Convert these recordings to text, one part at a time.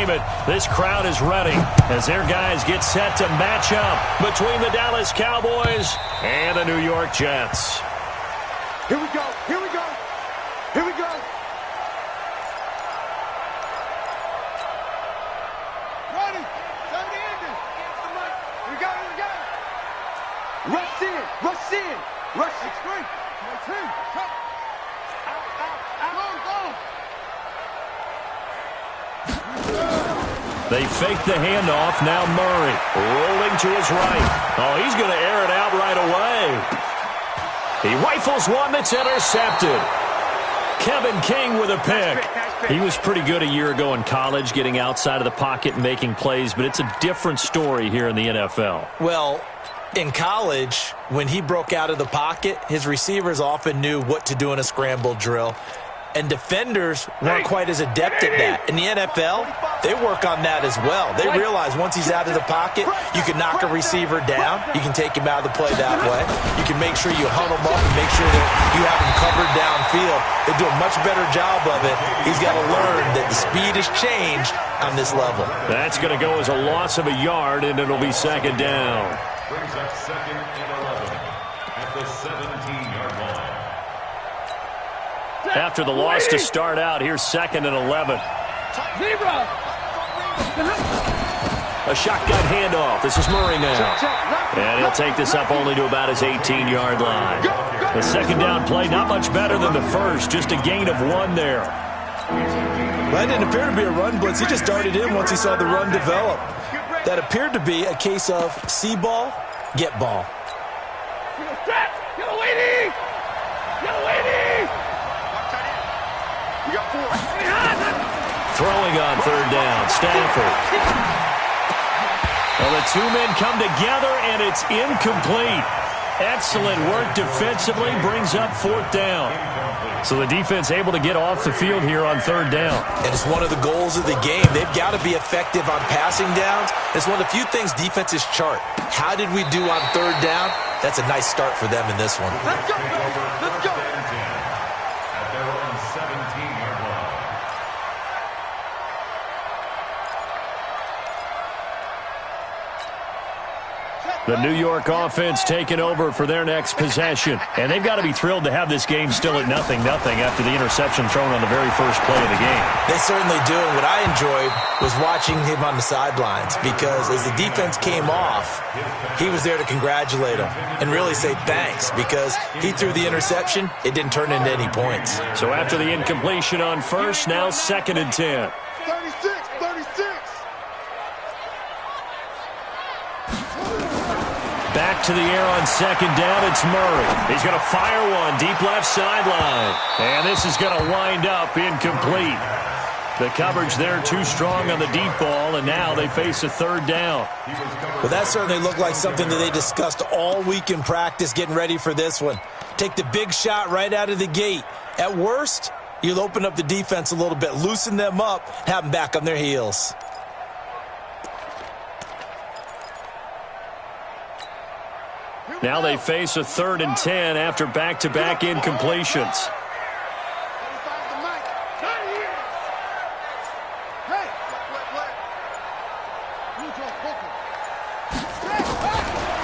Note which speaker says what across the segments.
Speaker 1: entertainment. This crowd is ready as their guys get set to match up between the Dallas Cowboys and the New York Jets.
Speaker 2: Here we go. Here we go. Here we go. Ready. Time to end it. Here we go. Here we go. Rush in. Rush in. Rush it. Straight. My team. Come.
Speaker 1: They fake the handoff. Now Murray rolling to his right. Oh, he's going to air it out right away. He rifles one that's intercepted. Kevin King with a pick. He was pretty good a year ago in college, getting outside of the pocket and making plays, but it's a different story here in the NFL.
Speaker 3: Well, in college, when he broke out of the pocket, his receivers often knew what to do in a scramble drill. And defenders weren't quite as adept at that. In the NFL, they work on that as well. They realize once he's out of the pocket, you can knock a receiver down. You can take him out of the play that way. You can make sure you huddle him up and make sure that you have him covered downfield. They do a much better job of it. He's got to learn that the speed has changed on this level.
Speaker 1: That's going to go as a loss of a yard, and it'll be second down.
Speaker 4: Brings up 2nd and 11 at the 17-yard line.
Speaker 1: After the loss to start out, here's 2nd and 11.
Speaker 2: Zebra.
Speaker 1: A shotgun handoff. This is Murray now. And he'll take this up only to about his 18-yard line. The second down play, not much better than the first. Just a gain of 1 there.
Speaker 3: That didn't appear to be a run blitz. He just darted in once he saw the run develop. That appeared to be a case of see ball, get ball.
Speaker 2: Get a lady. Get a lady. You got 4.
Speaker 1: Throwing on 3rd down, Stafford. Well, the two men come together, and it's incomplete. Excellent work defensively, brings up 4th down. So the defense able to get off the field here on 3rd down.
Speaker 3: And it's one of the goals of the game. They've got to be effective on passing downs. It's one of the few things defenses chart. How did we do on 3rd down? That's a nice start for them in this one.
Speaker 2: Let's go. Let's go.
Speaker 4: At their own 17-yard line.
Speaker 1: The New York offense taking over for their next possession. And they've got to be thrilled to have this game still at 0-0 after the interception thrown on the very first play of the game.
Speaker 3: They certainly do. And what I enjoyed was watching him on the sidelines, because as the defense came off, he was there to congratulate them and really say thanks, because he threw the interception. It didn't turn into any points.
Speaker 1: So after the incompletion on first, now 2nd and 10.
Speaker 2: 36.
Speaker 1: Back to the air on 2nd down, it's Murray. He's going to fire one deep left sideline. And this is going to wind up incomplete. The coverage there too strong on the deep ball, and now they face a 3rd down.
Speaker 3: Well, that certainly looked like something that they discussed all week in practice getting ready for this one. Take the big shot right out of the gate. At worst, you'll open up the defense a little bit, loosen them up, have them back on their heels.
Speaker 1: Now they face a 3rd and 10 after back-to-back incompletions.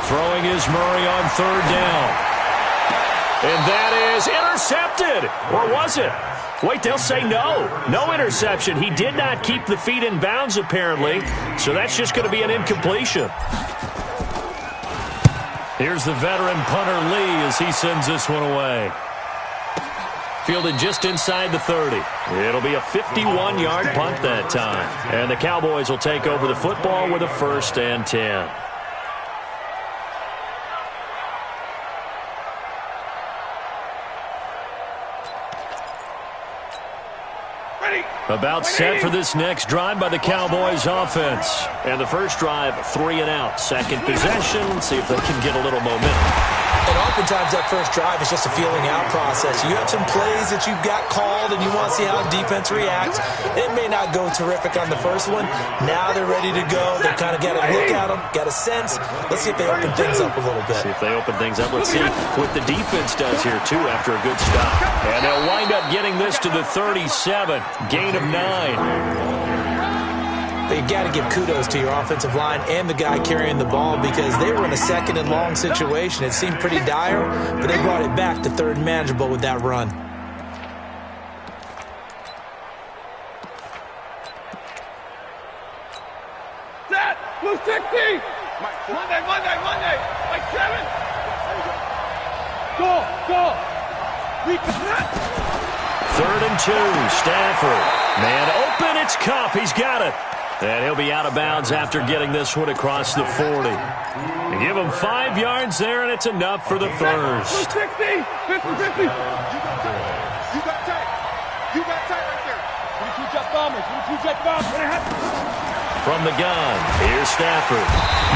Speaker 1: Throwing is Murray on 3rd down. And that is intercepted. Or was it? Wait, they'll say no. No interception. He did not keep the feet in bounds, apparently. So that's just going to be an incompletion. Here's the veteran punter Lee as he sends this one away. Fielded just inside the 30. It'll be a 51-yard punt that time. And the Cowboys will take over the football with a 1st and 10. About set for this next drive by the Cowboys offense. And the first drive, 3 and out. Second possession, see if they can get a little momentum.
Speaker 3: And oftentimes that first drive is just a feeling out process. You have some plays that you've got called and you want to see how the defense reacts. It may not go terrific on the first one. Now they're ready to go. They've kind of got to look at them, got a sense. Let's see if they open things up a little bit.
Speaker 1: See if they open things up. Let's see what the defense does here, too, after a good stop. And they'll wind up getting this to the 37. Gain of 9.
Speaker 3: But you got to give kudos to your offensive line and the guy carrying the ball because they were in a second and long situation. It seemed pretty dire, but they brought it back to third and manageable with that run.
Speaker 2: Set! Blue 60! Monday! Like 7! Go!
Speaker 1: Third and 2, Stafford. Man open, it's Cup. He's got it. And he'll be out of bounds after getting this one across the 40. They give him 5 yards there, and it's enough for the first.
Speaker 2: 50! 50! You got tight right there. 22 jet bombers.
Speaker 1: From the gun, here's Stafford.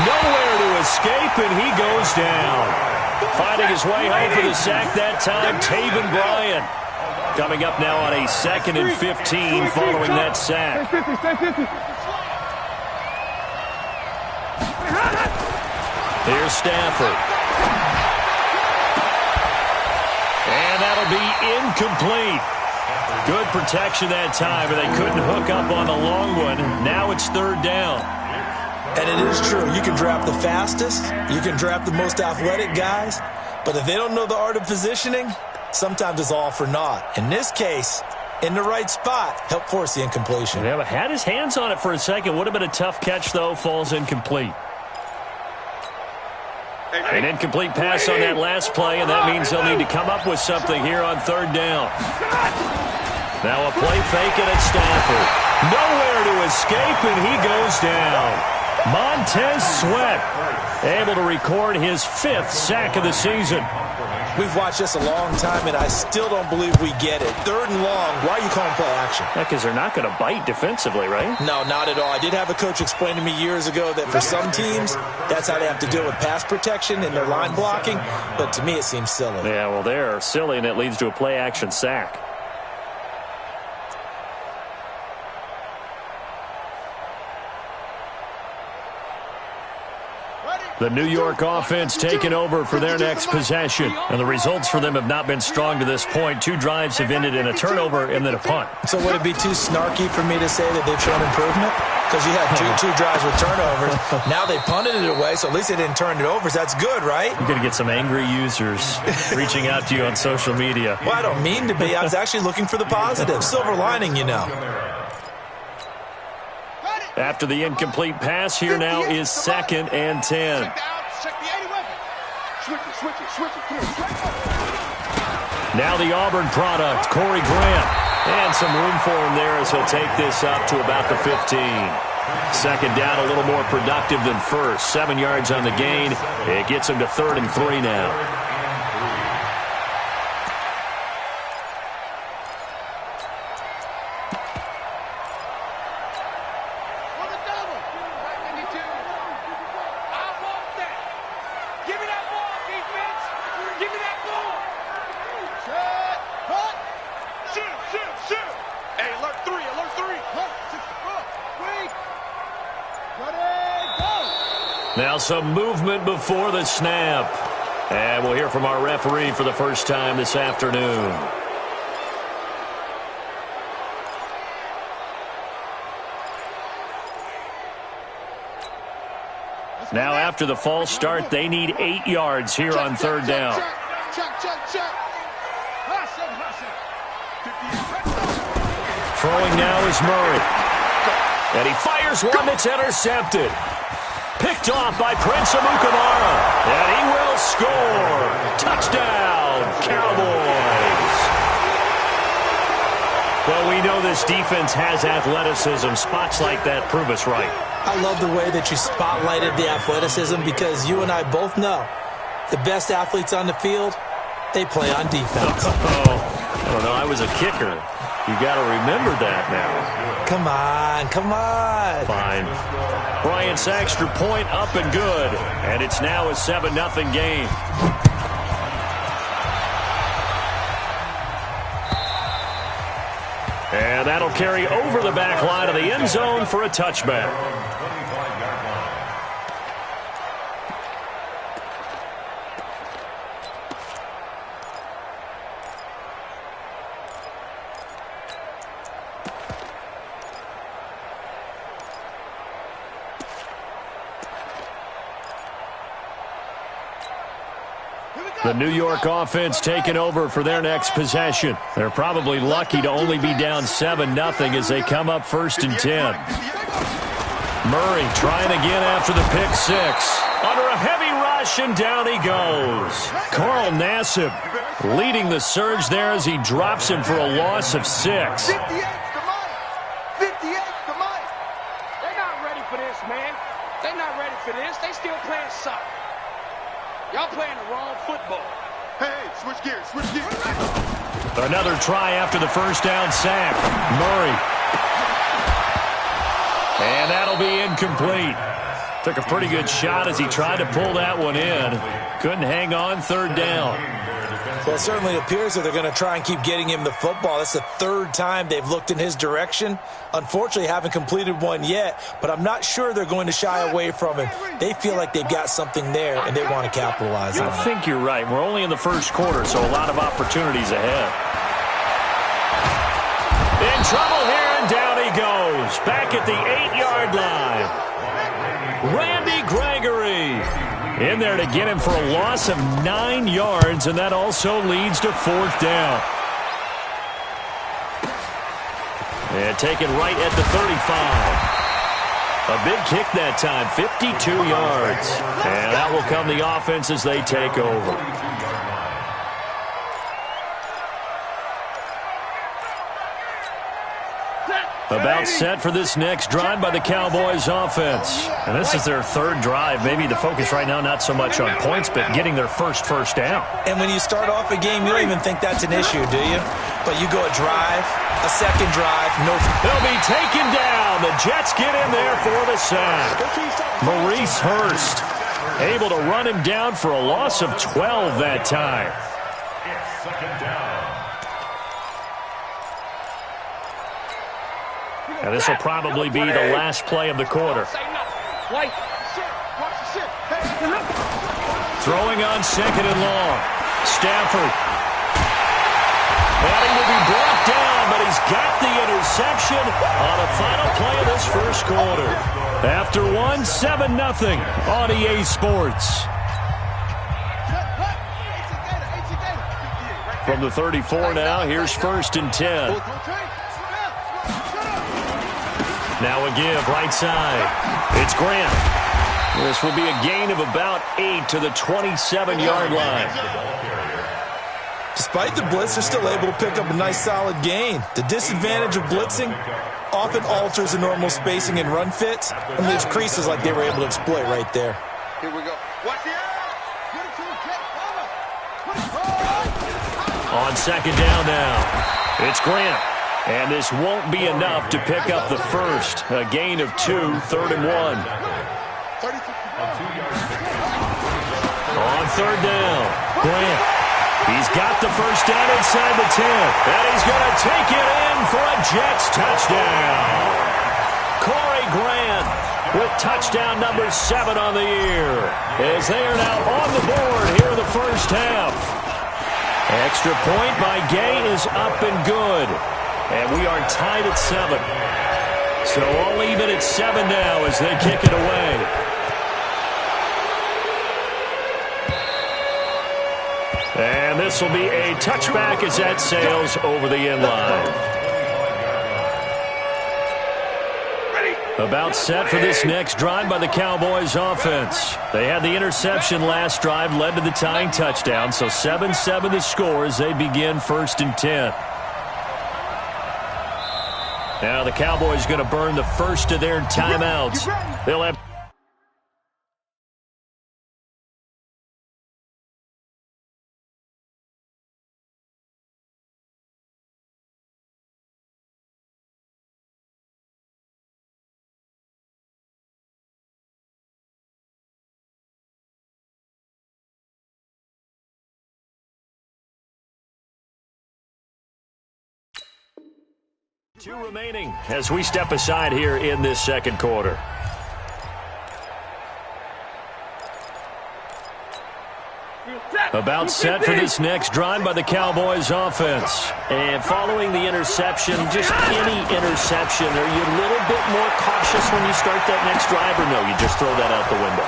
Speaker 1: Nowhere to escape, and he goes down. Finding his way home for the sack that time, Taven Bryan. Coming up now on a 2nd and 15 following that sack. Here's Stafford. And that'll be incomplete. Good protection that time, but they couldn't hook up on the long one. Now it's 3rd down.
Speaker 3: And it is true. You can draft the fastest. You can draft the most athletic guys. But if they don't know the art of positioning, sometimes it's all for naught. In this case, in the right spot, helped force the incompletion.
Speaker 1: Yeah, but had his hands on it for a second. Would have been a tough catch, though. Falls incomplete. An incomplete pass on that last play, and that means they'll need to come up with something here on 3rd down. Now a play fake, and it's Stafford. Nowhere to escape, and he goes down. Montez Sweat able to record his 5th sack of the season.
Speaker 3: We've watched this a long time, and I still don't believe we get it. 3rd and long, why are you calling play action?
Speaker 1: Because they're not going to bite defensively, right?
Speaker 3: No, not at all. I did have a coach explain to me years ago that for some teams, that's how they have to deal with pass protection and their line blocking. But to me, it seems silly.
Speaker 1: Yeah, well, they're silly, and it leads to a play action sack. The New York offense taking over for their next possession. And the results for them have not been strong to this point. 2 drives have ended in a turnover and then a punt.
Speaker 3: So would it be too snarky for me to say that they've shown improvement? Because you had two drives with turnovers. Now they punted it away, so at least they didn't turn it over. So that's good, right?
Speaker 1: You're going to get some angry users reaching out to you on social media.
Speaker 3: Well, I don't mean to be. I was actually looking for the positive. Silver lining, you know.
Speaker 1: After the incomplete pass, here now is 2nd and 10. Now the Auburn product, Corey Grant. And some room for him there as he'll take this up to about the 15. 2nd down, a little more productive than first. 7 yards on the gain. It gets him to 3rd and 3 now. Now some movement before the snap. And we'll hear from our referee for the first time this afternoon. Now after the false start, they need 8 yards here on 3rd down. Throwing now is Murray. And he fires one that's intercepted. Picked off by Prince Amukamara. And he will score. Touchdown, Cowboys. Well, we know this defense has athleticism. Spots like that prove us right.
Speaker 3: I love the way that you spotlighted the athleticism because you and I both know the best athletes on the field, they play on defense.
Speaker 1: I don't know. I was a kicker. You got to remember that now.
Speaker 3: Come on.
Speaker 1: Fine. Bryant's extra point up and good. And it's now a 7-0 game. And that'll carry over the back line of the end zone for a touchback. The New York offense taking over for their next possession. They're probably lucky to only be down 7-0 as they come up 1st and 10. Murray trying again after the pick six. Under a heavy rush, and down he goes. Carl Nassib leading the surge there as he drops him for a loss of 6.
Speaker 2: 58 to Mike. 58 to Mike.
Speaker 5: They're not ready for this, man. They're not ready for this. They still playing soccer. Y'all playing the wrong football.
Speaker 2: Hey, switch gears, switch gears.
Speaker 1: Another try after the first down sack. Murray. And that'll be incomplete. Took a pretty good shot as he tried to pull that one in. Couldn't hang on, 3rd down.
Speaker 3: Well, it certainly appears that they're going to try and keep getting him the football. That's the 3rd time they've looked in his direction. Unfortunately, haven't completed one yet, but I'm not sure they're going to shy away from him. They feel like they've got something there, and they want to capitalize on it.
Speaker 1: I think you're right. We're only in the first quarter, so a lot of opportunities ahead. In trouble here, and down he goes. Back at the 8-yard line. Randy Gregory in there to get him for a loss of 9 yards, and that also leads to 4th down. And taken right at the 35. A big kick that time, 52 yards. And that will come the offense as they take over. About set for this next drive by the Cowboys offense. And this is their 3rd drive. Maybe the focus right now not so much on points, but getting their first down.
Speaker 3: And when you start off a game, you don't even think that's an issue, do you? But you go a drive, a second drive, no.
Speaker 1: They'll be taken down. The Jets get in there for the sack. Maurice Hurst able to run him down for a loss of 12 that time.
Speaker 4: It's 2nd down.
Speaker 1: And this will probably be the last play of the quarter. Throwing on 2nd and long. Stafford. And he will be brought down, but he's got the interception on a final play of this first quarter. After 7-0 on EA Sports. From the 34 now, here's 1st and 10. Now a give, right side. It's Grant. This will be a gain of about 8 to the 27-yard line.
Speaker 3: Despite the blitz, they're still able to pick up a nice solid gain. The disadvantage of blitzing often alters the normal spacing and run fits and leaves creases like they were able to exploit right there.
Speaker 2: Here we go. Watch it.
Speaker 1: On 2nd down now. It's Grant. And this won't be enough to pick up the first. A gain of 2, 3rd and 1. On 3rd down, Grant. He's got the first down inside the 10. And he's going to take it in for a Jets touchdown. Corey Grant with touchdown number 7 on the year. As they are now on the board here in the first half. Extra point by Gay is up and good. And we are tied at 7. So all even at 7 now as they kick it away. And this will be a touchback as that sails over the end line. About set for this next drive by the Cowboys offense. They had the interception last drive, led to the tying touchdown. So 7-7 the score as they begin 1st and 10. Now the Cowboys going to burn the first of their timeouts. They'll have... Two remaining as we step aside here in this second quarter. About set for this next drive by the Cowboys offense. And following the interception, just any interception, are you a little bit more cautious when you start that next drive, or no, you just throw that out the window?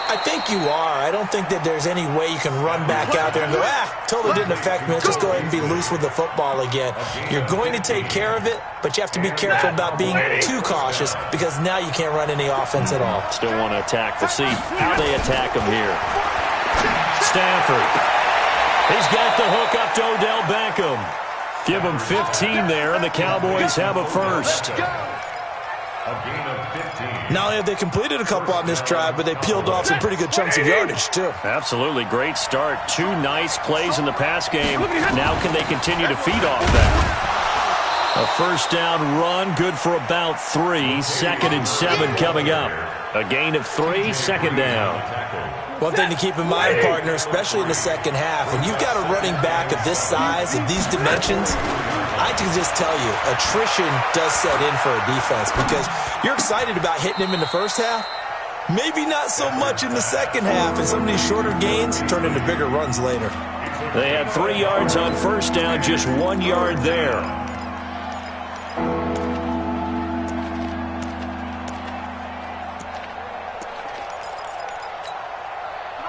Speaker 3: I think you are. I don't think that there's any way you can run back out there and go, totally didn't affect me. Let's just go ahead and be loose with the football again. You're going to take care of it, but you have to be careful about being too cautious because now you can't run any offense at all.
Speaker 1: Still want to attack. We'll see how they attack him here. Stafford. He's got the hook up to Odell Beckham. Give him 15 there, and the Cowboys have a first.
Speaker 3: Not only have they completed a couple on this drive, but they peeled off some pretty good chunks of yardage, too.
Speaker 1: Absolutely. Great start. 2 nice plays in the pass game. Now can they continue to feed off that? A first down run, good for about 3. 2nd and 7 coming up. A gain of 3, 2nd down.
Speaker 3: One thing to keep in mind, partner, especially in the second half, when you've got a running back of this size and these dimensions, I can just tell you, attrition does set in for a defense because you're excited about hitting him in the first half. Maybe not so much in the second half, and some of these shorter gains turn into bigger runs later.
Speaker 1: They had 3 yards on first down, just 1 yard there.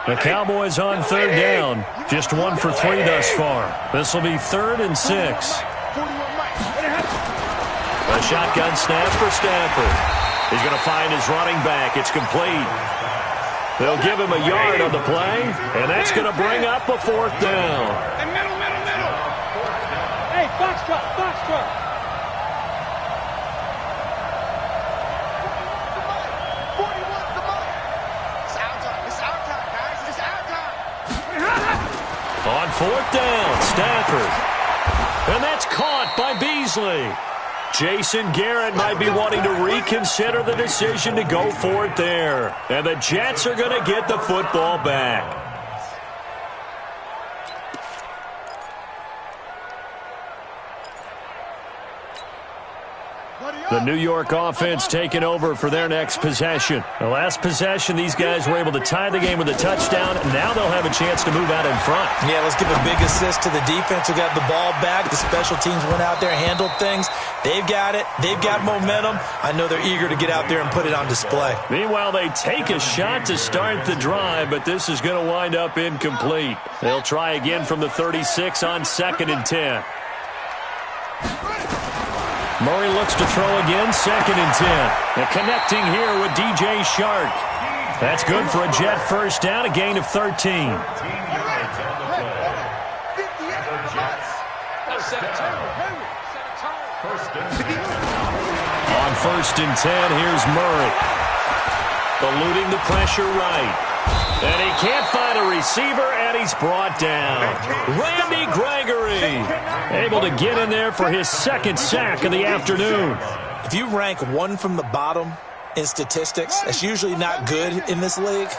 Speaker 1: The Cowboys on 3rd down. Just 1 for 3 thus far. This will be 3rd and 6. A shotgun snap for Stafford. He's going to find his running back. It's complete. They'll give him a yard on the play, and that's going to bring up a 4th down.
Speaker 5: Hey, middle. Hey, Foxtrot.
Speaker 1: 4th down, Stafford. And that's caught by Beasley. Jason Garrett might be wanting to reconsider the decision to go for it there. And the Jets are going to get the football back. The New York offense taking over for their next possession. The last possession, these guys were able to tie the game with a touchdown. Now they'll have a chance to move out in front.
Speaker 3: Yeah, let's give a big assist to the defense who got the ball back. The special teams went out there, handled things. They've got it. They've got momentum. I know they're eager to get out there and put it on display.
Speaker 1: Meanwhile, they take a shot to start the drive, but this is going to wind up incomplete. They'll try again from the 36 on 2nd and 10. Murray looks to throw again, 2nd and 10. They're connecting here with DJ Shark. That's good for a Jet first down, a gain of 13. On 1st and 10, here's Murray. Eluding the pressure right. And he can't find a receiver, and he's brought down. Randy Gregory able to get in there for his 2nd sack of the afternoon.
Speaker 3: If you rank 1 from the bottom in statistics, that's usually not good in this league.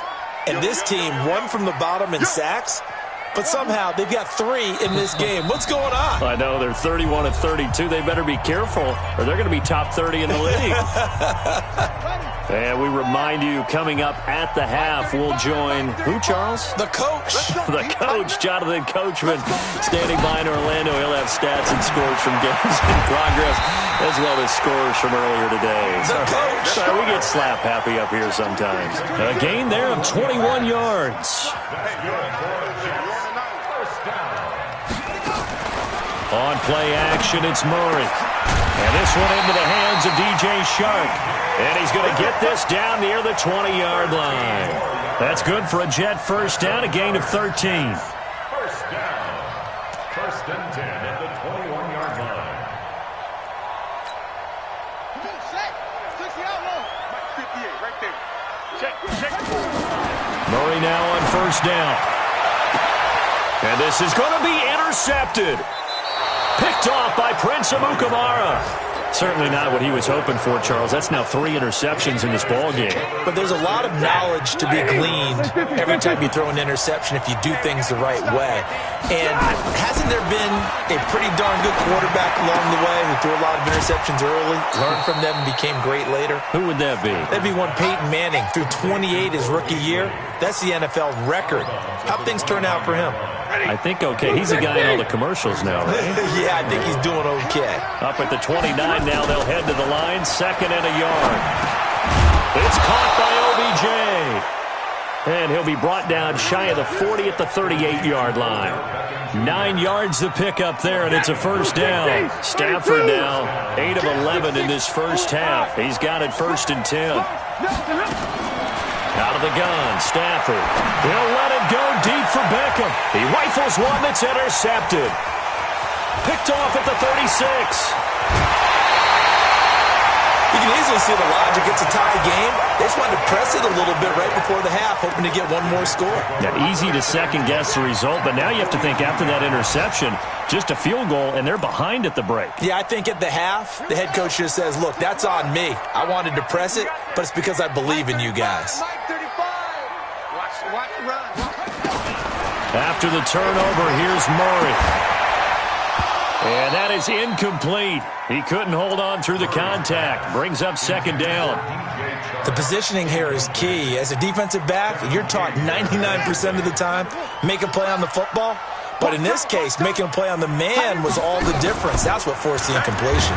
Speaker 3: And this team, 1 from the bottom in sacks, but somehow they've got 3 in this game. What's going on?
Speaker 1: I know, they're 31 of 32. They better be careful, or they're going to be top 30 in the league. And we remind you, coming up at the half, we'll join who, Charles?
Speaker 3: The coach.
Speaker 1: The coach, Jonathan Coachman, standing by in Orlando. He'll have stats and scores from games in progress, as well as scores from earlier today.
Speaker 3: The coach.
Speaker 1: Sorry, we get slap happy up here sometimes. A gain there of 21 yards. On play action, it's Murray. And this one into the hands of DJ Shark. And he's going to get this down near the 20-yard line. That's good for a Jet first down, a gain of 13.
Speaker 4: First down. 1st and 10 at the 21-yard line.
Speaker 2: Come on, Shaq. Took the outlaw. 58, right there. Check.
Speaker 1: Murray now on first down. And this is going to be intercepted. Picked off by Prince Amukamara. Certainly not what he was hoping for, Charles. That's now 3 interceptions in this ballgame.
Speaker 3: But there's a lot of knowledge to be gleaned every time you throw an interception if you do things the right way. And hasn't there been a pretty darn good quarterback along the way who threw a lot of interceptions early, learned from them, and became great later?
Speaker 1: Who would that be?
Speaker 3: That'd be one Peyton Manning. Threw 28 his rookie year. That's the NFL record. How'd things turn out for him?
Speaker 1: I think okay. He's a guy in all the commercials now, right?
Speaker 3: Yeah, I think he's doing okay.
Speaker 1: Up at the 29 now, they'll head to the line. 2nd and a yard. It's caught by OBJ. And he'll be brought down shy of the 40 at the 38-yard line. 9 yards to pick up there, and it's a first down. Stafford now 8 of 11 in this first half. He's got it 1st and 10. Out of the gun, Stafford. He'll let it go deep for Beckham. He rifles one that's intercepted. Picked off at the 36.
Speaker 3: You can easily see the logic. It's a tie game. They just wanted to press it a little bit right before the half, hoping to get one more score.
Speaker 1: Yeah, easy to second-guess the result, but now you have to think after that interception, just a field goal, and they're behind at the break.
Speaker 3: Yeah, I think at the half, the head coach just says, look, that's on me. I wanted to press it, but it's because I believe in you guys.
Speaker 1: After the turnover, here's Murray. And that is incomplete. He couldn't hold on through the contact. Brings up 2nd down.
Speaker 3: The positioning here is key. As a defensive back, you're taught 99% of the time, make a play on the football. But in this case, making a play on the man was all the difference. That's what forced the incompletion.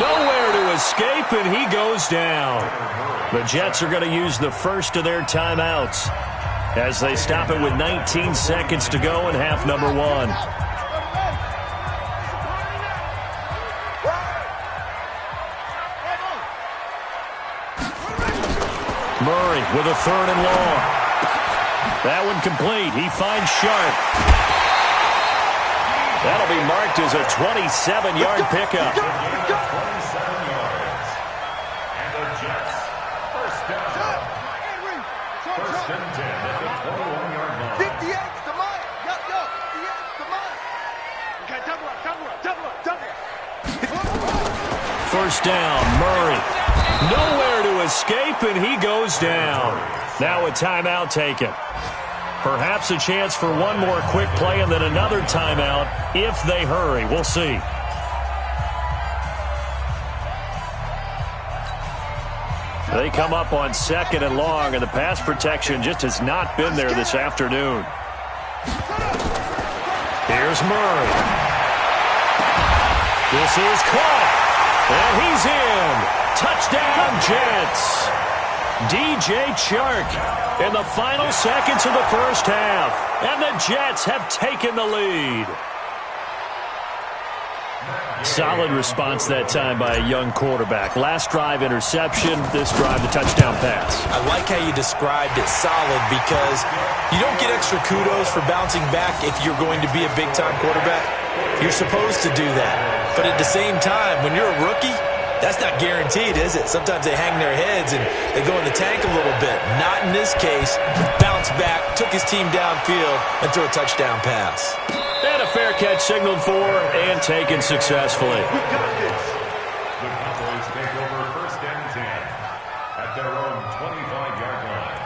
Speaker 1: Nowhere to escape, and he goes down. The Jets are going to use the first of their timeouts as they stop it with 19 seconds to go in half number 1. Murray with a 3rd and long. That one complete. He finds Sharp. That'll be marked as a 27-yard pickup.
Speaker 4: 27 yards. And the Jets, first down. 1st and 10 at the 21-yard line.
Speaker 2: 58's the mark. Go. 58's the mark. Okay, double up.
Speaker 1: 1st down, Murray. Nowhere to escape, and he goes down. Now a timeout taken. Perhaps a chance for one more quick play and then another timeout if they hurry. We'll see. They come up on 2nd and long, and the pass protection just has not been there this afternoon. Here's Murray. This is caught, and he's in. Touchdown, Jets. DJ Chark in the final seconds of the first half, and the Jets have taken the lead. Solid response that time by a young quarterback. Last drive, interception. This drive, the touchdown pass.
Speaker 3: I like how you described it, solid, because you don't get extra kudos for bouncing back if you're going to be a big-time quarterback. You're supposed to do that. But at the same time, when you're a rookie, that's not guaranteed, is it? Sometimes they hang their heads and they go in the tank a little bit. Not in this case. Bounced back, took his team downfield, and threw a touchdown pass.
Speaker 1: And a fair catch signaled for and taken successfully.
Speaker 4: We got this. The Cowboys take over 1st and 10 at their own 25-yard line.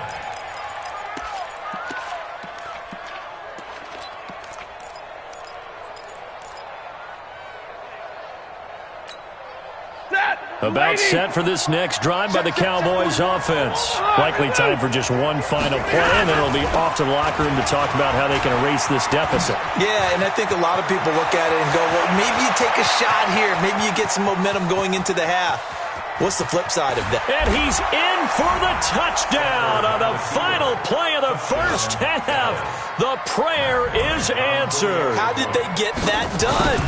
Speaker 1: About set for this next drive by the Cowboys offense. Likely time for just one final play, and then it'll be off to the locker room to talk about how they can erase this deficit.
Speaker 3: Yeah, and I think a lot of people look at it and go, well, maybe you take a shot here. Maybe you get some momentum going into the half. What's the flip side of that?
Speaker 1: And he's in for the touchdown on the final play of the first half. The prayer is answered.
Speaker 3: How did they get that done?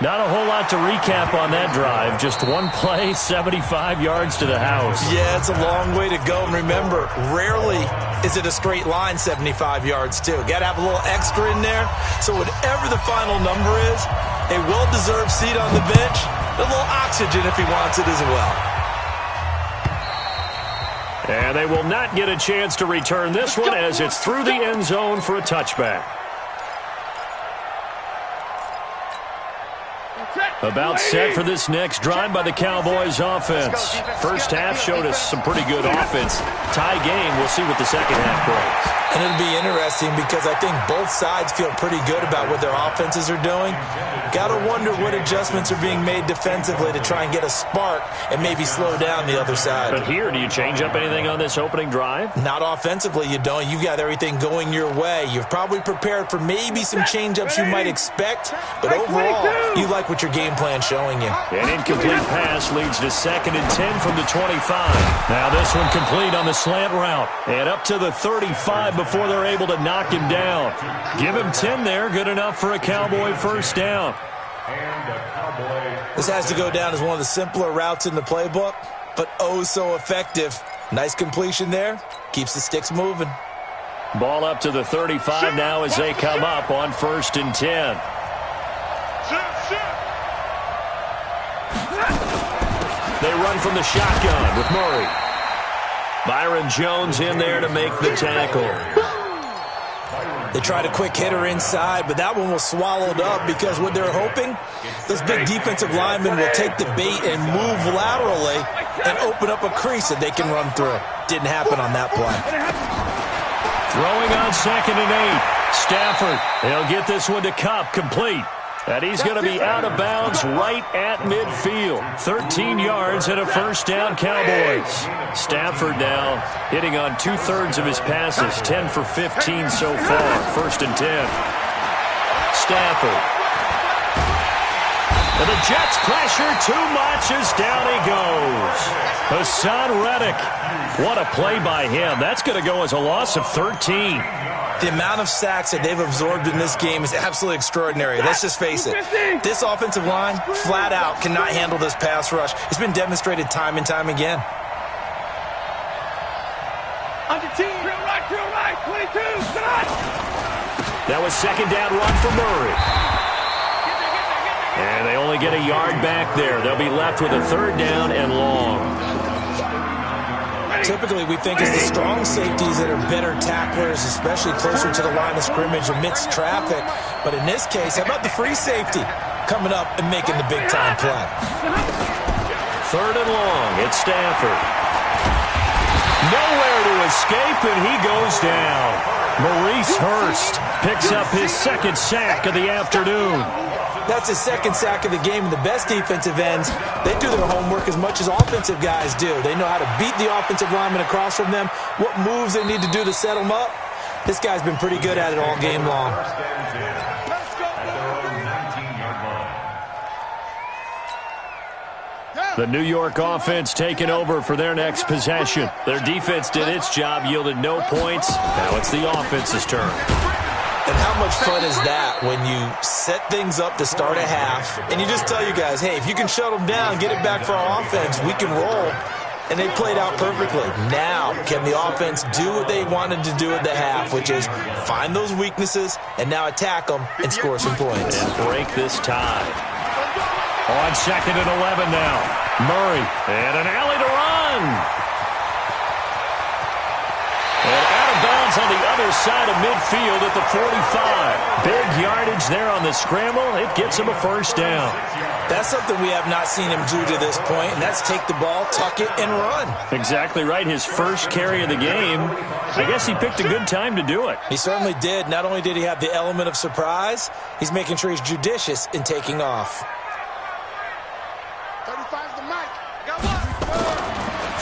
Speaker 1: Not a whole lot to recap on that drive. Just one play, 75 yards to the house.
Speaker 3: Yeah, it's a long way to go. And remember, rarely is it a straight line 75 yards, too. Got to have a little extra in there. So whatever the final number is, a well-deserved seat on the bench, a little oxygen if he wants it as well.
Speaker 1: And they will not get a chance to return this one as it's through the end zone for a touchback. About set for this next drive by the Cowboys offense. First half showed us some pretty good offense. Tie game, we'll see what the second half brings.
Speaker 3: And it'll be interesting because I think both sides feel pretty good about what their offenses are doing. Got to wonder what adjustments are being made defensively to try and get a spark and maybe slow down the other side.
Speaker 1: But here, do you change up anything on this opening drive?
Speaker 3: Not offensively, you don't. You've got everything going your way. You've probably prepared for maybe some change-ups you might expect, but overall, you like what your game game plan showing you.
Speaker 1: An incomplete pass leads to 2nd and 10 from the 25. Now this one complete on the slant route. And up to the 35 before they're able to knock him down. Give him 10 there. Good enough for a Cowboy first down.
Speaker 3: This has to go down as one of the simpler routes in the playbook, but oh so effective. Nice completion there. Keeps the sticks moving.
Speaker 1: Ball up to the 35 now as they come up on 1st and 10. They run from the shotgun with Murray. Byron Jones in there to make the tackle.
Speaker 3: They tried a quick hitter inside, but that one was swallowed up because what they're hoping, those big defensive linemen will take the bait and move laterally and open up a crease that they can run through. Didn't happen on that play.
Speaker 1: Throwing on 2nd and 8. Stafford, he'll get this one to Kupp, complete. And he's going to be out of bounds right at midfield. 13 yards and a first down, Cowboys. Stafford now hitting on 2/3 of his passes, 10 for 15 so far. 1st and 10. Stafford. And the Jets pressure too much as down he goes. Hassan Reddick. What a play by him. That's going to go as a loss of 13.
Speaker 3: The amount of sacks that they've absorbed in this game is absolutely extraordinary. Let's just face it. This offensive line, flat out, cannot handle this pass rush. It's been demonstrated time and time again.
Speaker 5: Under team, real right, 22, good.
Speaker 1: That was 2nd down run for Murray. And they only get a yard back there. They'll be left with a 3rd down and long.
Speaker 3: Typically, we think it's the strong safeties that are better tacklers, especially closer to the line of scrimmage amidst traffic. But in this case, how about the free safety coming up and making the big-time play?
Speaker 1: 3rd and long. It's Stafford. Nowhere to escape, and he goes down. Maurice Hurst picks up his 2nd sack of the afternoon.
Speaker 3: That's his 2nd sack of the game, and the best defensive ends, they do their homework as much as offensive guys do. They know how to beat the offensive lineman across from them, what moves they need to do to set them up. This guy's been pretty good at it all game long.
Speaker 1: The New York offense taking over for their next possession. Their defense did its job, yielded no points. Now it's the offense's turn.
Speaker 3: And how much fun is that when you set things up to start a half and you just tell you guys, hey, if you can shut them down, get it back for our offense, we can roll. And they played out perfectly. Now, can the offense do what they wanted to do at the half, which is find those weaknesses and now attack them and score some points.
Speaker 1: And break this tie. On 2nd and 11 now. Murray, and an alley to run. And out of bounds on the other side of midfield at the 45. Big yardage there on the scramble. It gets him a first down.
Speaker 3: That's something we have not seen him do to this point, and that's take the ball, tuck it, and run.
Speaker 1: Exactly right. His first carry of the game. I guess he picked a good time to do it.
Speaker 3: He certainly did. Not only did he have the element of surprise, he's making sure he's judicious in taking off.
Speaker 2: 35's the mic. Got one.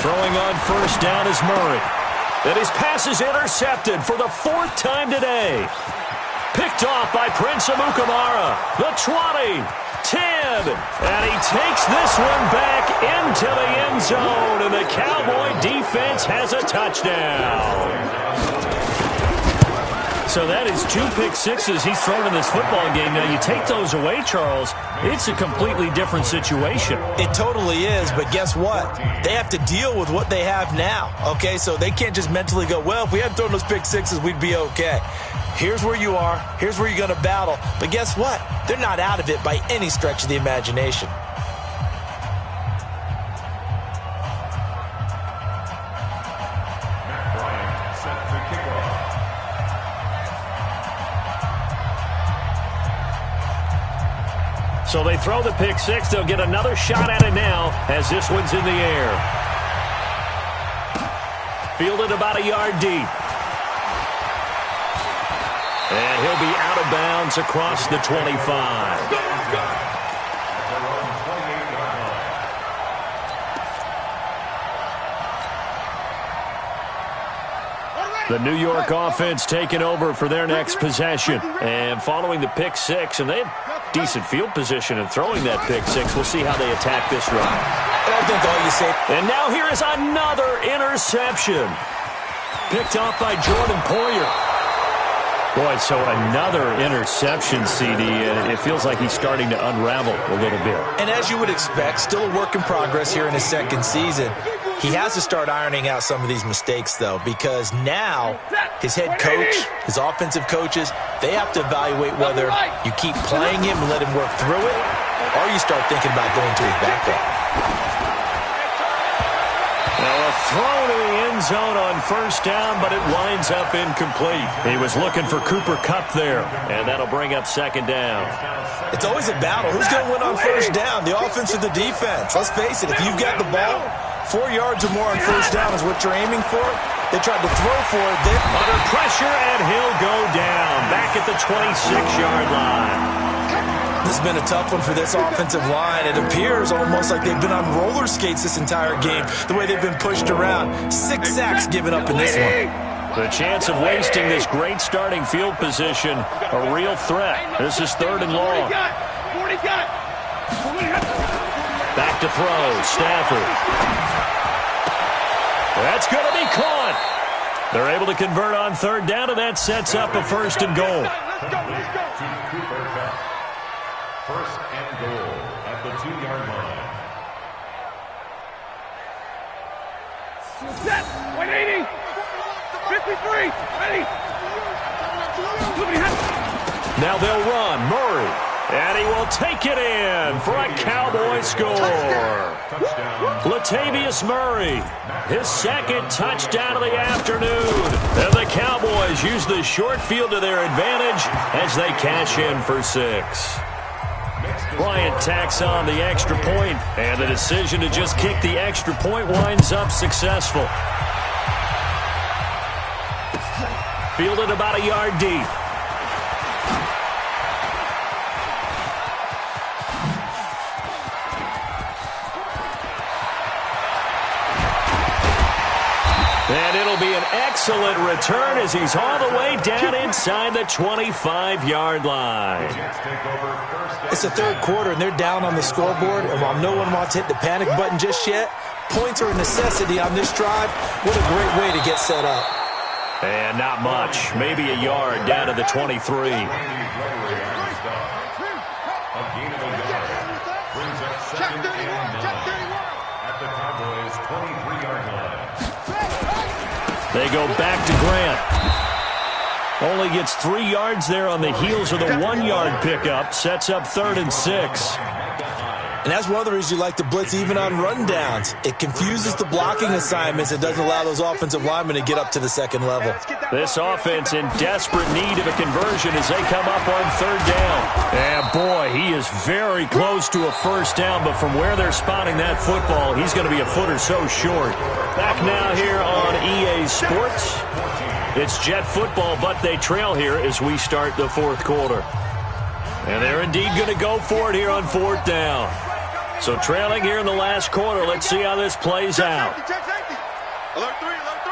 Speaker 1: Throwing on first down is Murray. And his pass is intercepted for the 4th time today. Picked off by Prince Amukamara. The 20, 10, and he takes this one back into the end zone, and the Cowboy defense has a touchdown. So that is 2 pick sixes he's thrown in this football game. Now, you take those away, Charles, it's a completely different situation.
Speaker 3: It totally is, but guess what? They have to deal with what they have now, okay? So they can't just mentally go, well, if we hadn't thrown those pick sixes, we'd be okay. Here's where you are. Here's where you're going to battle. But guess what? They're not out of it by any stretch of the imagination.
Speaker 1: So they throw the pick six. They'll get another shot at it now as this one's in the air. Fielded about a yard deep. And he'll be out of bounds across the 25. The New York offense taking over for their next possession. And following the pick six, and they decent field position and throwing that pick six. We'll see how they attack this run.
Speaker 3: I think all you say.
Speaker 1: And now here is another interception. Picked off by Jordan Poyer. Boy, so another interception, CD. It feels like he's starting to unravel a little bit.
Speaker 3: And as you would expect, still a work in progress here in his second season. He has to start ironing out some of these mistakes, though, because now his head coach, his offensive coaches, they have to evaluate whether you keep playing him and let him work through it, or you start thinking about going to his backup.
Speaker 1: Now a throw to the end zone on first down, but it winds up incomplete. He was looking for Cooper Kupp there, and that'll bring up second down.
Speaker 3: It's always a battle. Who's going to win on first down, the offense or the defense? Let's face it, if you've got the ball, 4 yards or more on first down is what you're aiming for. They tried to throw for it.
Speaker 1: Under pressure, and he'll go down back at the 26-yard line.
Speaker 3: This has been a tough one for this offensive line. It appears almost like they've been on roller skates this entire game, the way they've been pushed around. 6 sacks given up in this one.
Speaker 1: The chance of wasting this great starting field position, a real threat. This is 3rd and long. Back to throw, Stafford. That's going to be caught. They're able to convert on 3rd down, and that sets up a 1st and goal.
Speaker 4: First and goal at the 2-yard line.
Speaker 5: Set. 180. 53. Ready.
Speaker 1: Now they'll run. Murray. And he will take it in for a Cowboy score. Latavius Murray, his 2nd touchdown of the afternoon. And the Cowboys use the short field to their advantage as they cash in for 6. Bryant tacks on the extra point, and the decision to just kick the extra point winds up successful. Fielded about a yard deep. And it'll be an excellent return as he's all the way down inside the 25-yard line.
Speaker 3: It's the 3rd quarter, and they're down on the scoreboard. And while no one wants to hit the panic button just yet, points are a necessity on this drive. What a great way to get set up.
Speaker 1: And not much. Maybe a yard down to the 23. They go back to Grant. Only gets 3 yards there on the heels of the 1-yard pickup. Sets up 3rd and 6.
Speaker 3: And that's one of the reasons you like to blitz even on rundowns. It confuses the blocking assignments. It doesn't allow those offensive linemen to get up to the 2nd level.
Speaker 1: This offense in desperate need of a conversion as they come up on 3rd down. And boy, he is very close to a 1st down, but from where they're spotting that football, he's going to be a foot or so short. Back now here on EA Sports. It's Jet football, but they trail here as we start the 4th quarter. And they're indeed going to go for it here on 4th down. So trailing here in the last quarter, let's see how this plays out.
Speaker 2: Check safety. Alert 3, alert 3.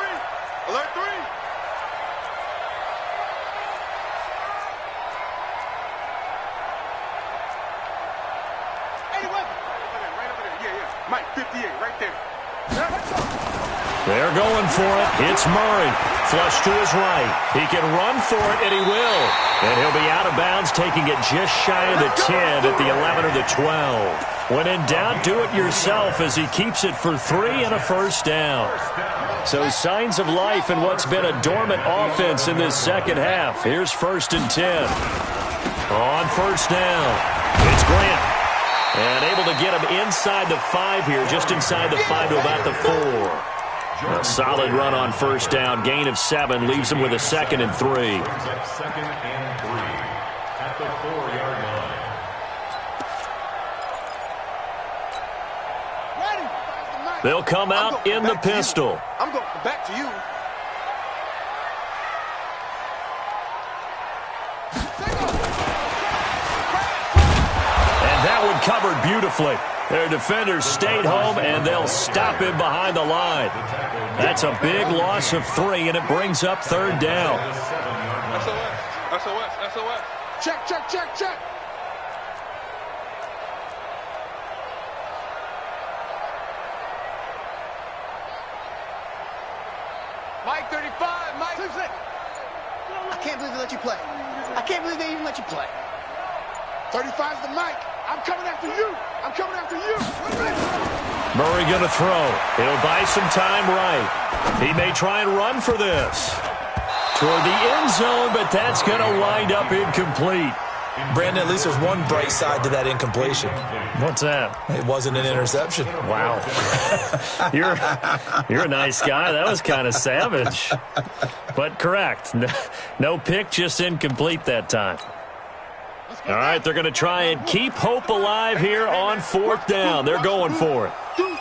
Speaker 2: Alert 3. Right over there. Yeah. Mike, 58, right there.
Speaker 1: They're going for it. It's Murray. Flush to his right. He can run for it, and he will. And he'll be out of bounds, taking it just shy of the 10 at the 11 or the 12. When in doubt, do it yourself as he keeps it for 3 and a 1st down. So signs of life in what's been a dormant offense in this 2nd half. Here's 1st and 10. On 1st down, it's Grant. And able to get him inside the 5 here, just inside the 5 to about the 4. A solid run on 1st down. Gain of 7 leaves him with a 2nd and 3.
Speaker 4: 2nd and 3 at the 4-yard line.
Speaker 1: They'll come out in the pistol.
Speaker 2: I'm going back to you.
Speaker 1: And that one covered beautifully. Their defenders stayed home, and they'll stop him behind the line. That's a big loss of 3, and it brings up 3rd down.
Speaker 2: SOS. Check.
Speaker 5: Mike 35, Mike.
Speaker 2: 2 seconds. I can't believe they let you play. I can't believe they even let you play.
Speaker 5: 35's the mic. I'm coming after you. I'm coming after you.
Speaker 1: Murray going to throw. He'll buy some time right. He may try and run for this. Toward the end zone, but that's going to wind up incomplete.
Speaker 3: Brandon, at least there's one bright side to that incompletion.
Speaker 1: What's that?
Speaker 3: It wasn't an interception.
Speaker 1: Wow. You're a nice guy. That was kind of savage. But correct. No pick, just incomplete that time. All right, they're going to try and keep hope alive here on 4th down. They're going for it.
Speaker 2: Deuce.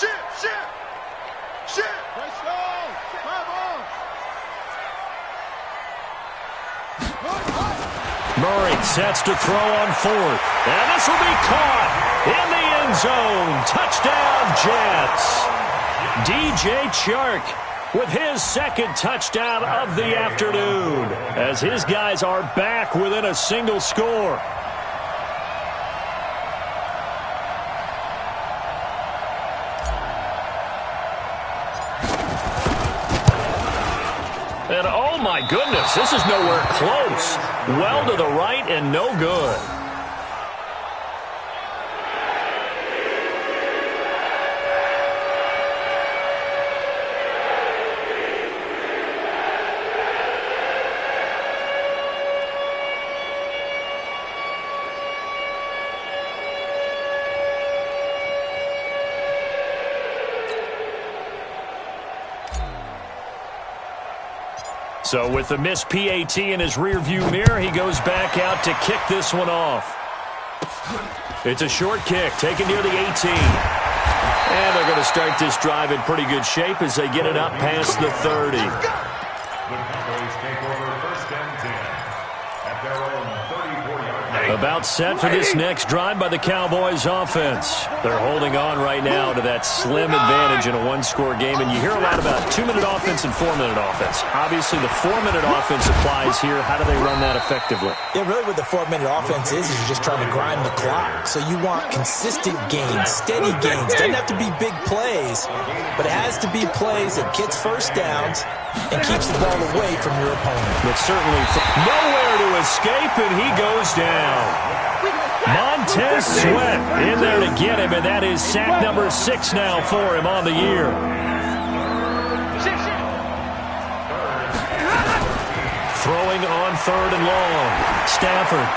Speaker 2: Shit. Let's go. 5 on.
Speaker 1: Murray sets to throw on 4th. And this will be caught in the end zone. Touchdown, Jets. DJ Chark with his 2nd touchdown of the afternoon as his guys are back within a single score. And oh my goodness, this is nowhere close. Well to the right and no good. So with the missed PAT in his rearview mirror, he goes back out to kick this one off. It's a short kick, taken near the 18. And they're going to start this drive in pretty good shape as they get it up past the 30.
Speaker 4: The Cowboys take over 1st and 10 at their own 34-yard line.
Speaker 1: About set for this next drive by the Cowboys offense. They're holding on right now to that slim advantage in a one-score game, and you hear a lot about 2-minute offense and 4-minute offense. Obviously, the 4-minute offense applies here. How do they run that effectively?
Speaker 3: Yeah, really what the 4-minute offense is you're just trying to grind the clock. So you want consistent gains, steady gains. Doesn't have to be big plays, but it has to be plays that gets first downs and keeps the ball away from your opponent.
Speaker 1: But certainly nowhere to escape, and he goes down. Montez Sweat in there to get him, and that is sack number 6 now for him on the year. Throwing on 3rd and long. Stafford.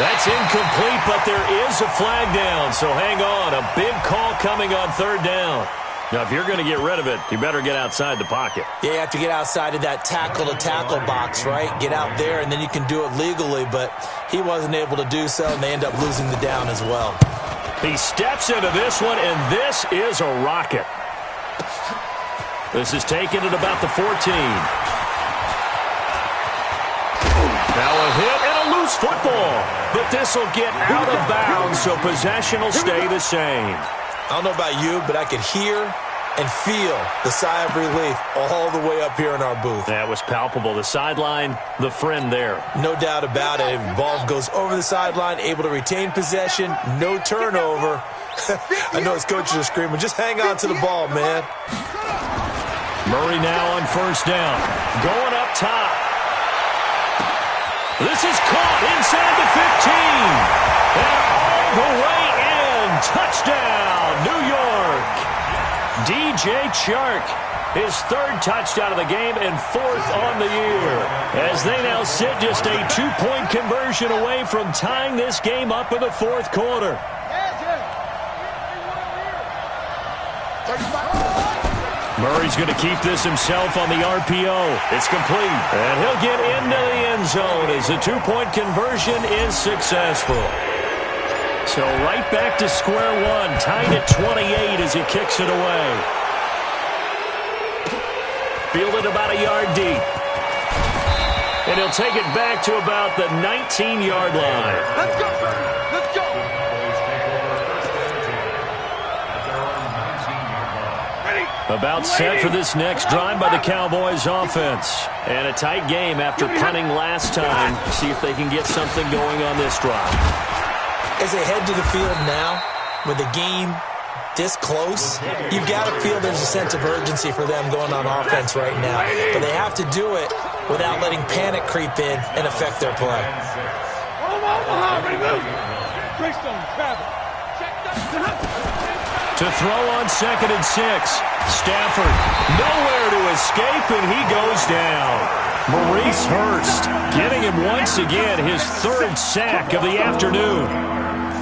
Speaker 1: That's incomplete, but there is a flag down, so hang on. A big call coming on 3rd down. Now, if you're going to get rid of it, you better get outside the pocket.
Speaker 3: Yeah, you have to get outside of that tackle-to-tackle box, right? Get out there, and then you can do it legally, but he wasn't able to do so, and they end up losing the down as well.
Speaker 1: He steps into this one, and this is a rocket. This is taken at about the 14. Now a hit and a loose football, but this will get out of bounds, so possession will stay the same.
Speaker 3: I don't know about you, but I could hear and feel the sigh of relief all the way up here in our booth.
Speaker 1: That was palpable. The sideline, the friend there.
Speaker 3: No doubt about it. Ball goes over the sideline, able to retain possession, no turnover. I know his coaches are screaming, just hang on to the ball, man.
Speaker 1: Murray now on 1st down. Going up top. This is caught inside the 15. And all the way in. Touchdown, New York. DJ Chark, his 3rd touchdown of the game and 4th on the year. As they now sit just a 2-point conversion away from tying this game up in the 4th quarter. Murray's going to keep this himself on the RPO. It's complete. And he'll get into the end zone as the 2-point conversion is successful. So right back to square one, tied at 28 as he kicks it away. Fielded about a yard deep. And he'll take it back to about the 19-yard line.
Speaker 2: Let's go, let's go.
Speaker 1: About set for this next drive by the Cowboys offense. And a tight game after punting last time. See if they can get something going on this drive.
Speaker 3: As they head to the field now, with the game this close, you've got to feel there's a sense of urgency for them going on offense right now. But they have to do it without letting panic creep in and affect their play.
Speaker 1: To throw on 2nd and 6. Stafford nowhere to escape, and he goes down. Maurice Hurst getting him once again his 3rd sack of the afternoon.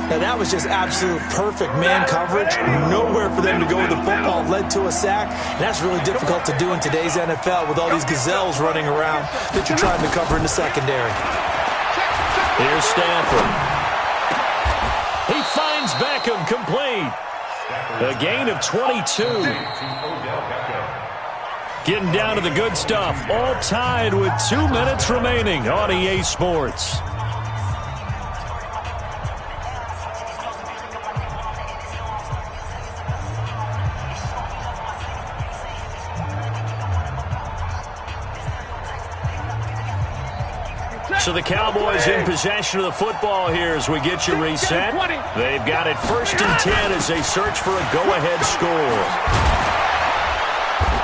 Speaker 3: Now, that was just absolute perfect man coverage. Nowhere for them to go with the football. Led to a sack. And that's really difficult to do in today's NFL with all these gazelles running around that you're trying to cover in the secondary.
Speaker 1: Here's Stafford. He finds Beckham complete. A gain of 22. Getting down to the good stuff. All tied with 2 minutes remaining on EA Sports. So the Cowboys in possession of the football here as we get you reset. They've got it 1st and 10 as they search for a go-ahead score.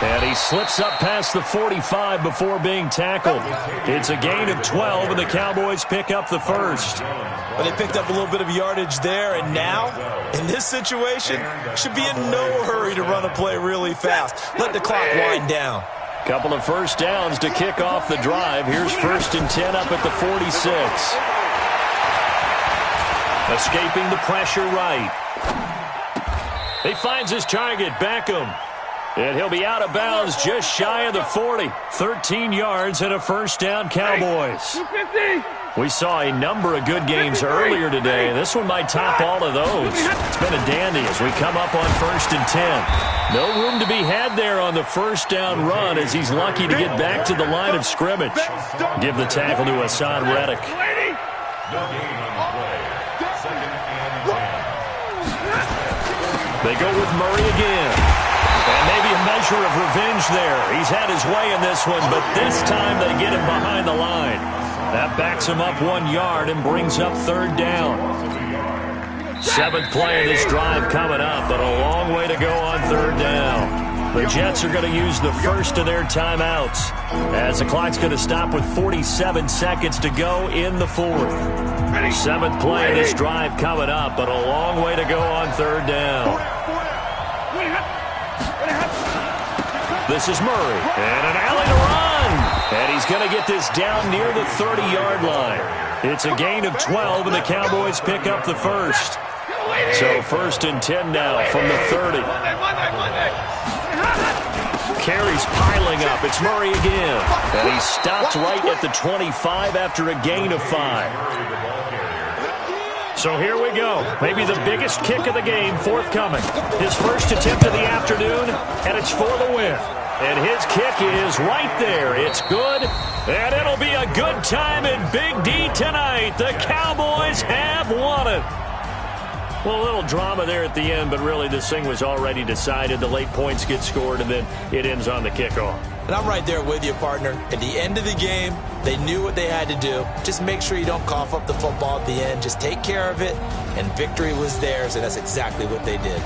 Speaker 1: And he slips up past the 45 before being tackled. It's a gain of 12, and the Cowboys pick up the first.
Speaker 3: Well, they picked up a little bit of yardage there, and now, in this situation, should be in no hurry to run a play really fast. Let the clock wind down.
Speaker 1: Couple of first downs to kick off the drive. Here's 1st and 10 up at the 46. Escaping the pressure right. He finds his target, Beckham. And he'll be out of bounds just shy of the 40. 13 yards and a first down, Cowboys. We saw a number of good games earlier today, and this one might top all of those. It's been a dandy as we come up on 1st and 10. No room to be had there on the first down run as he's lucky to get back to the line of scrimmage. Give the tackle to Hassan Reddick. They go with Murray again. And maybe a measure of revenge there. He's had his way in this one, but this time they get him behind the line. That backs him up 1 yard and brings up 3rd down. 7th play of this drive coming up, but a long way to go on 3rd down. The Jets are going to use the first of their timeouts as the clock's going to stop with 47 seconds to go in the 4th. 7th play of this drive coming up, but a long way to go on 3rd down. This is Murray, and an alley to run. And he's going to get this down near the 30-yard line. It's a gain of 12, and the Cowboys pick up the first. So 1st and 10 now from the 30. Carries piling up. It's Murray again. And he stopped right at the 25 after a gain of 5. So here we go. Maybe the biggest kick of the game forthcoming. His first attempt of the afternoon, and it's for the win. And his kick is right there. It's good, and it'll be a good time in Big D tonight. The Cowboys have won it. Well, a little drama there at the end, but really this thing was already decided. The late points get scored, and then it ends on the kickoff.
Speaker 3: And I'm right there with you, partner. At the end of the game, they knew what they had to do. Just make sure you don't cough up the football at the end. Just take care of it, and victory was theirs, and that's exactly what they did.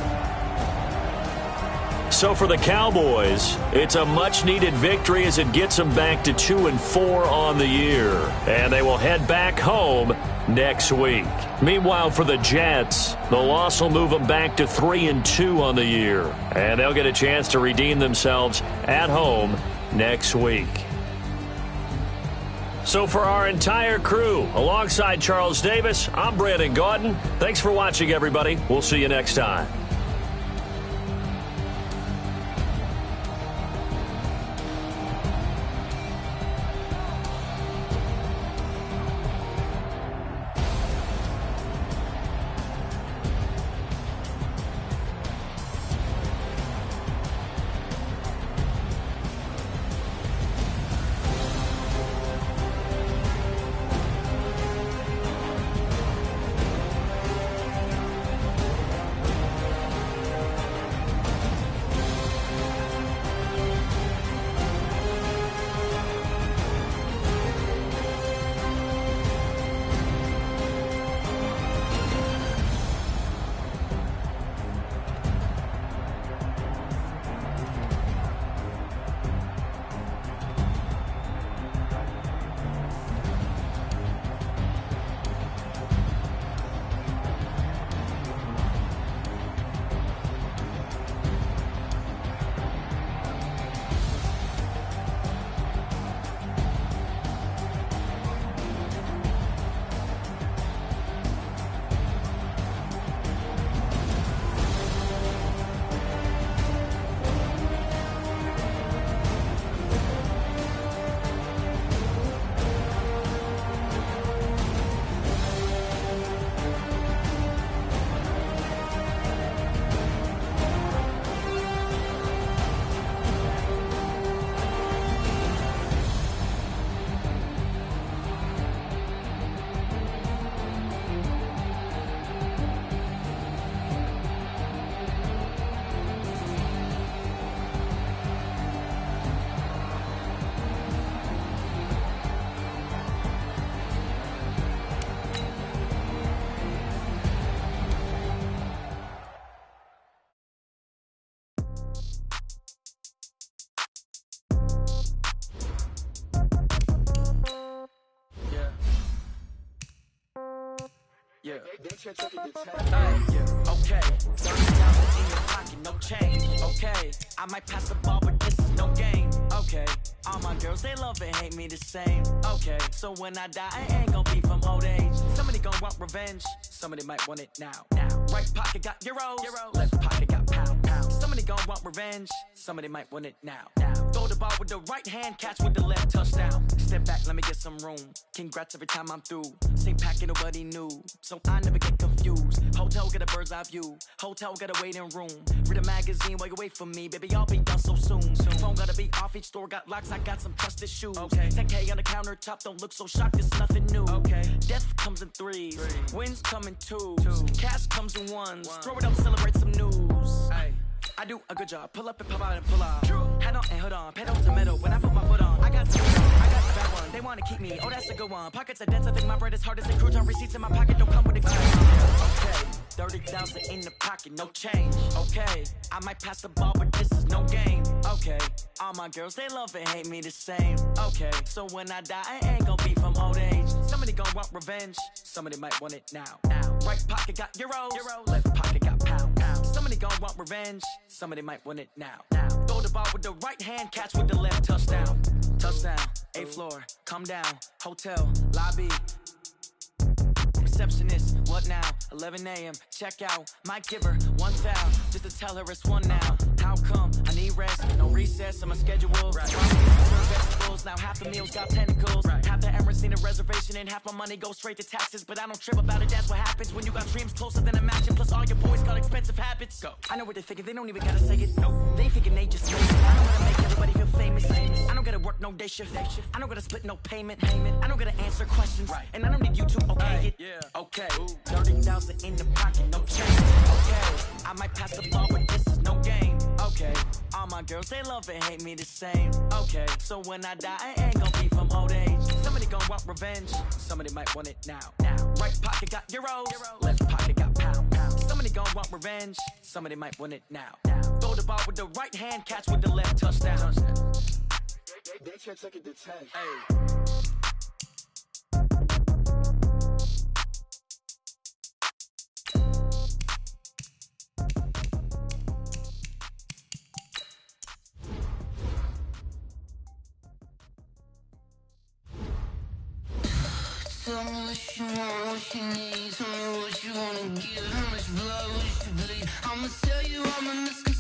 Speaker 1: So for the Cowboys, it's a much-needed victory as it gets them back to 2-4 on the year. And they will head back home next week. Meanwhile, for the Jets, the loss will move them back to 3-2 on the year. And they'll get a chance to redeem themselves at home next week. So for our entire crew, alongside Charles Davis, I'm Brandon Gaudin. Thanks for watching, everybody. We'll see you next time.
Speaker 6: Yeah. Okay. 30,000 in your pocket, no change. Okay. I might pass the ball, but this is no game. Okay. All my girls, they love and hate me the same. Okay. So when I die, I ain't gonna be from old age. Somebody gonna want revenge. Somebody might want it now. Right pocket got euros. Left pocket got pound. Somebody gonna want revenge. Somebody might want it now. Throw the ball with the right hand, catch with the left, touchdown. Step back, let me get some room. Congrats every time I'm through. Same packet, nobody knew, so I never get confused. Hotel get a bird's eye view. Hotel got a waiting room. Read a magazine while you wait for me, baby. I'll be done so soon. Phone gotta be off. Each store got locks. I got some trusted shoes. 10K on the countertop. Don't look so shocked. It's nothing new. Death comes in threes. Wins come in twos. Cash comes in ones. Throw it up, celebrate some news. I do a good job. Pull up and pop out and pull out. Head on and hood on. Pedal to metal when I put my foot on. I got the bad one. They wanna keep me. Oh, that's a good one. Pockets are dense. I think my bread is hard as a crouton. Receipts in my pocket don't come with a okay. 30,000 in the pocket, no change. Okay. I might pass the ball, but this is no game. Okay. All my girls, they love and hate me the same. Okay. So when I die, I ain't gonna be from old age. Somebody gonna want revenge. Somebody might want it now. Right pocket got euros. Left pocket got pound. Somebody gonna want revenge. Somebody might want it now. Throw the ball with the right hand, catch with the left, touchdown. Touchdown, 8th floor, come down, hotel, lobby. Receptionist, what now? 11 a.m., check out. Might give her one foul, just to tell her it's one now. How come? I need rest, no recess on my schedule. Vegetables, now half the meals got tentacles. Half the Emirates need a reservation and half my money goes straight to taxes. But I don't trip about it, that's what happens when you got dreams closer than a mansion. Plus all your boys got expensive habits. Go. I know what they're thinking, they don't even gotta say it. No, they thinking they just made it. I don't wanna make everybody feel famous. I don't gotta work no day shift. I don't gotta split no payment. I don't gotta answer questions. And I don't need you to okay it. Okay, 30,000 in the pocket, no change. Okay, I might pass the ball, but this is no game. Okay, all my girls, they love and hate me the same. Okay, so when I die, I ain't gonna be from old age. Somebody gonna want revenge. Somebody might want it now. Right pocket got euros. Left pocket got pound. Somebody gonna want revenge. Somebody might want it now. Throw the ball with the right hand, catch with the left, touchdown.
Speaker 2: They can't take it to 10.
Speaker 7: Tell me what you want, what you need. Tell me what you wanna give. How much blood would you bleed? I'ma tell you all my misconceptions.